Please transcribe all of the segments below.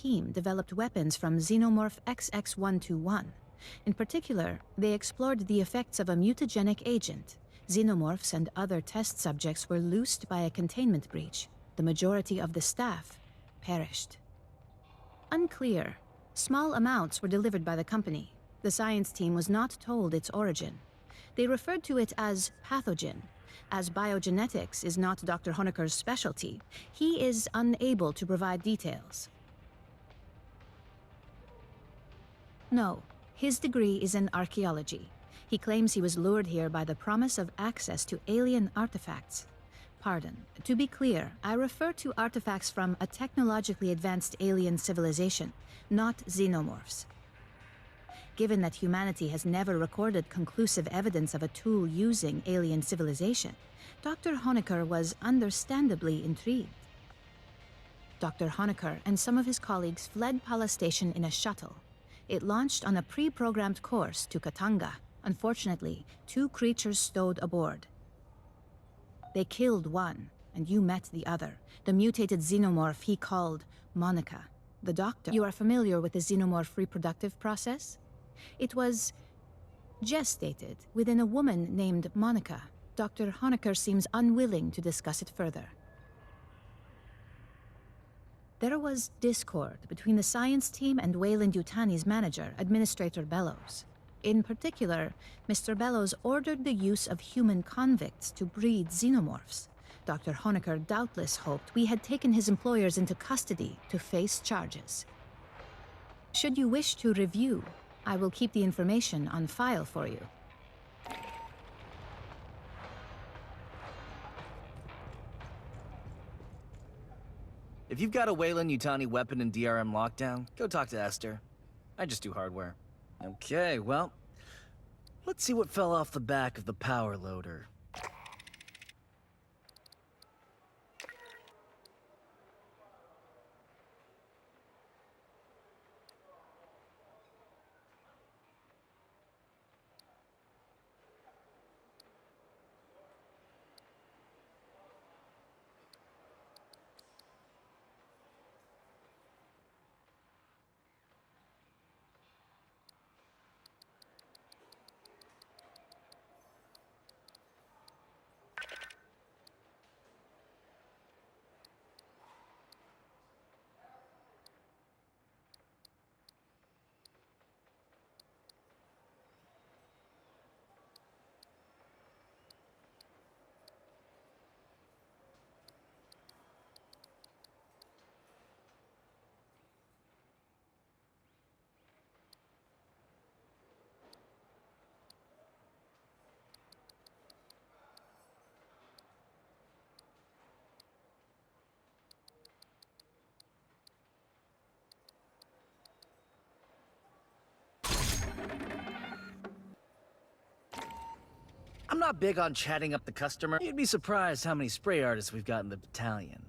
team developed weapons from Xenomorph XX121. In particular, they explored the effects of a mutagenic agent. Xenomorphs and other test subjects were loosed by a containment breach. The majority of the staff perished. Unclear. Small amounts were delivered by the company. The science team was not told its origin. They referred to it as pathogen. As biogenetics is not Dr. Honecker's specialty, he is unable to provide details. No, his degree is in archaeology. He claims he was lured here by the promise of access to alien artifacts. Pardon, to be clear, I refer to artifacts from a technologically advanced alien civilization, not xenomorphs. Given that humanity has never recorded conclusive evidence of a tool using alien civilization, Dr. Honecker was understandably intrigued. Dr. Honecker and some of his colleagues fled Pala Station in a shuttle. It launched on a pre-programmed course to Katanga. Unfortunately, 2 creatures stowed aboard. They killed one, and you met the other, the mutated xenomorph he called Monica. The doctor. You are familiar with the xenomorph reproductive process? It was gestated within a woman named Monica. Dr. Honecker seems unwilling to discuss it further. There was discord between the science team and Weyland-Yutani's manager, Administrator Bellows. In particular, Mr. Bellows ordered the use of human convicts to breed xenomorphs. Dr. Honecker doubtless hoped we had taken his employers into custody to face charges. Should you wish to review, I will keep the information on file for you. If you've got a Weyland-Yutani weapon in DRM lockdown, go talk to Esther. I just do hardware. Okay, well, let's see what fell off the back of the power loader. I'm not big on chatting up the customer. You'd be surprised how many spray artists we've got in the battalion.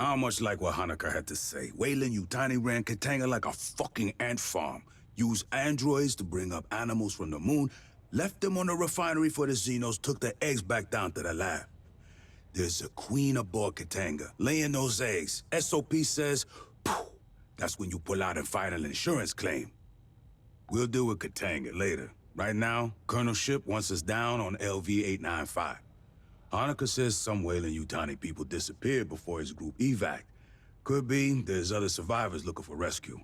I don't much like what Hanukkah had to say. Wayland Yutani ran Katanga like a fucking ant farm. Used androids to bring up animals from the moon, left them on the refinery for the Xenos, took the eggs back down to the lab. There's a queen aboard Katanga, laying those eggs. SOP says, phew, that's when you pull out and file an insurance claim. We'll deal with Katanga later. Right now, Colonel Ship wants us down on LV-895. Hanukkah says some Wayland Yutani people disappeared before his group evac. Could be there's other survivors looking for rescue.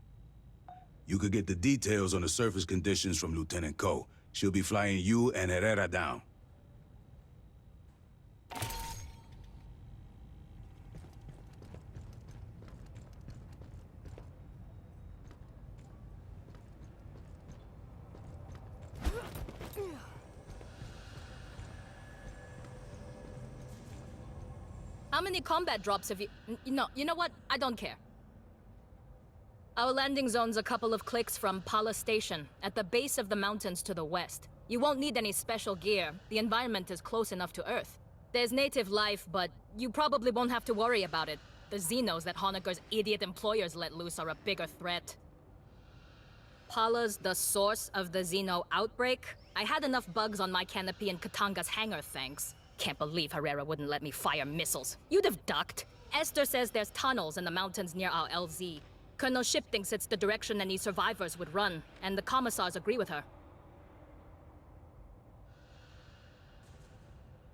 You could get the details on the surface conditions from Lieutenant Ko. She'll be flying you and Herrera down. How many combat drops have you... You know what? I don't care. Our landing zone's a couple of clicks from Pala Station, at the base of the mountains to the west. You won't need any special gear. The environment is close enough to Earth. There's native life, but you probably won't have to worry about it. The Xenos that Honekar's idiot employers let loose are a bigger threat. Pala's the source of the Xeno outbreak. I had enough bugs on my canopy in Katanga's hangar, thanks. Can't believe Herrera wouldn't let me fire missiles. You'd have ducked. Esther says there's tunnels in the mountains near our LZ. Colonel Ship thinks it's the direction any survivors would run, and the commissars agree with her.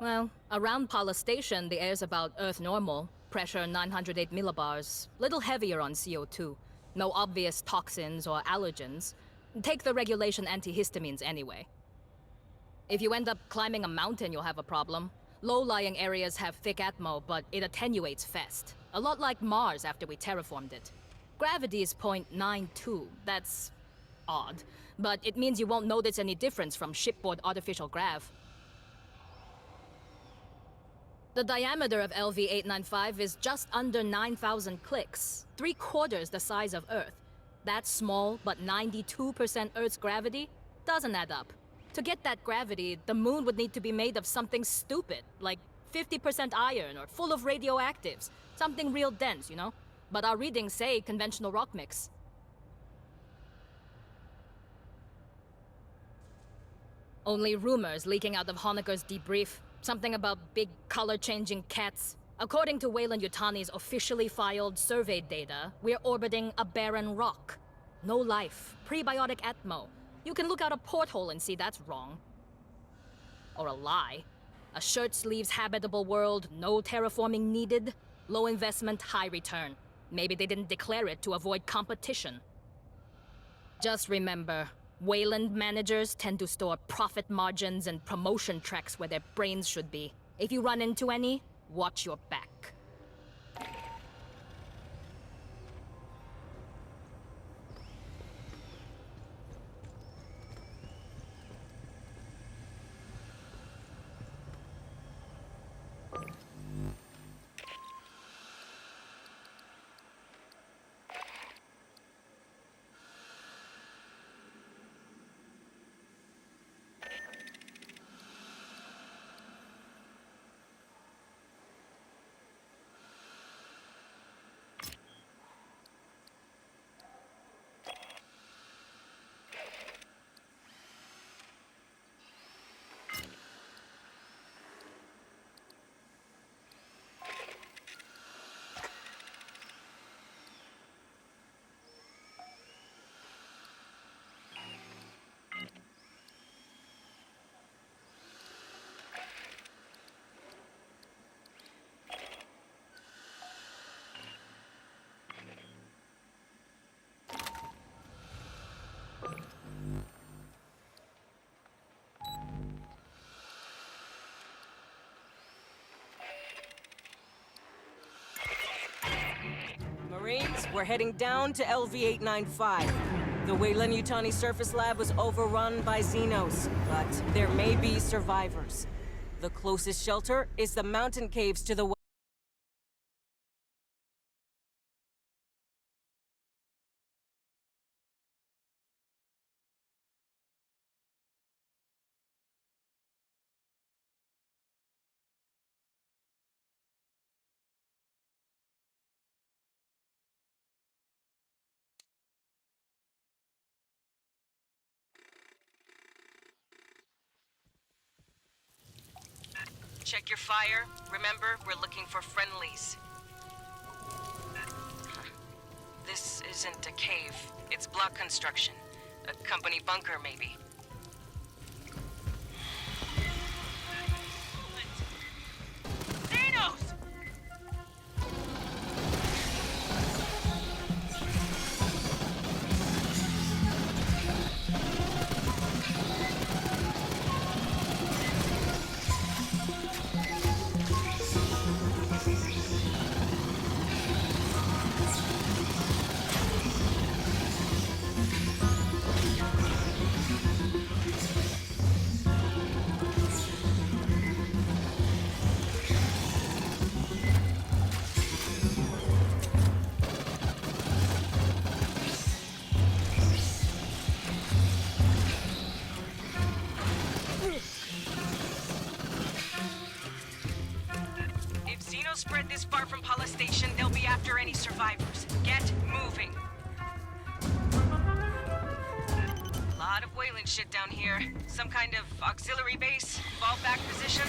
Well, around Pala Station, the air's about Earth normal. Pressure 908 millibars. Little heavier on CO2. No obvious toxins or allergens. Take the regulation antihistamines anyway. If you end up climbing a mountain, you'll have a problem. Low-lying areas have thick atmo, but it attenuates fast. A lot like Mars after we terraformed it. Gravity is 0.92. That's odd. But it means you won't notice any difference from shipboard artificial grav. The diameter of LV-895 is just under 9,000 clicks, 3/4 the size of Earth. That's small, but 92% Earth's gravity doesn't add up. To get that gravity, the moon would need to be made of something stupid, like 50% iron or full of radioactives. Something real dense, you know? But our readings say conventional rock mix. Only rumors leaking out of Honecker's debrief. Something about big color-changing cats. According to Wayland Yutani's officially filed survey data, we're orbiting a barren rock. No life, prebiotic atmo. You can look out a porthole and see that's wrong. Or a lie. A shirt-sleeves habitable world, no terraforming needed. Low investment, high return. Maybe they didn't declare it to avoid competition. Just remember, Wayland managers tend to store profit margins and promotion tracks where their brains should be. If you run into any, watch your back. Marines, we're heading down to LV-895. The Wayland Yutani surface lab was overrun by Xenos, but there may be survivors. The closest shelter is the mountain caves to the west. Check your fire. Remember, we're looking for friendlies. This isn't a cave. It's block construction. A company bunker, maybe. Thanos! Spread this far from Pala Station, they'll be after any survivors. Get moving. Lot of Wayland shit down here. Some kind of auxiliary base, fallback position.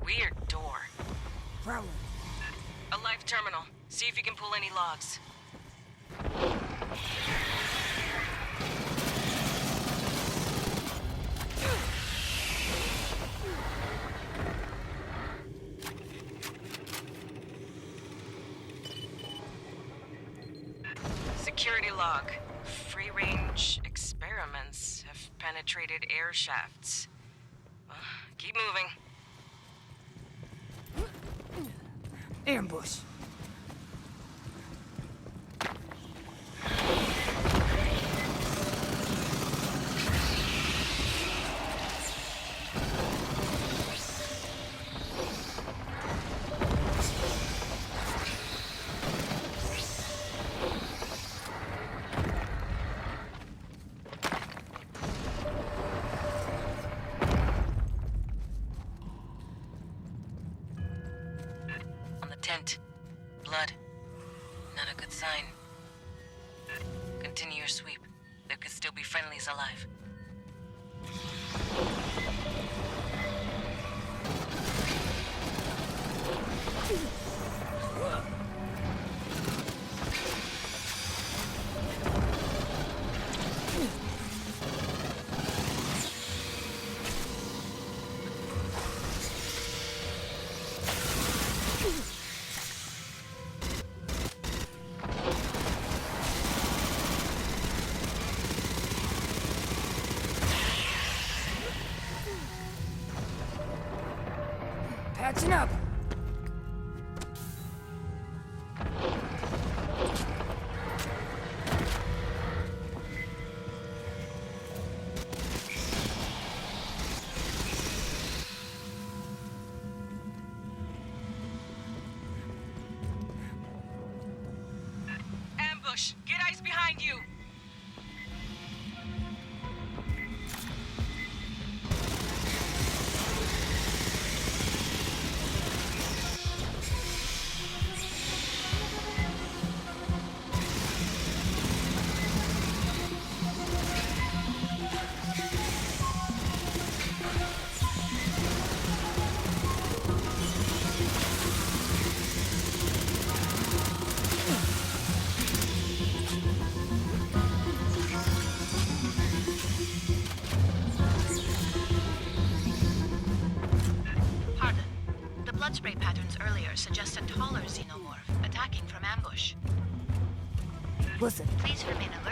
Weird door. Problem. A live terminal. See if you can pull any logs. Security log. Free-range experiments have penetrated air shafts. Keep moving. Ambush. Tent. Blood. Not a good sign. Continue your sweep. There could still be friendlies alive. Patching up. Ambush! Get eyes behind you! blood spray patterns earlier suggest a taller xenomorph attacking from ambush. Listen, Please remain alert.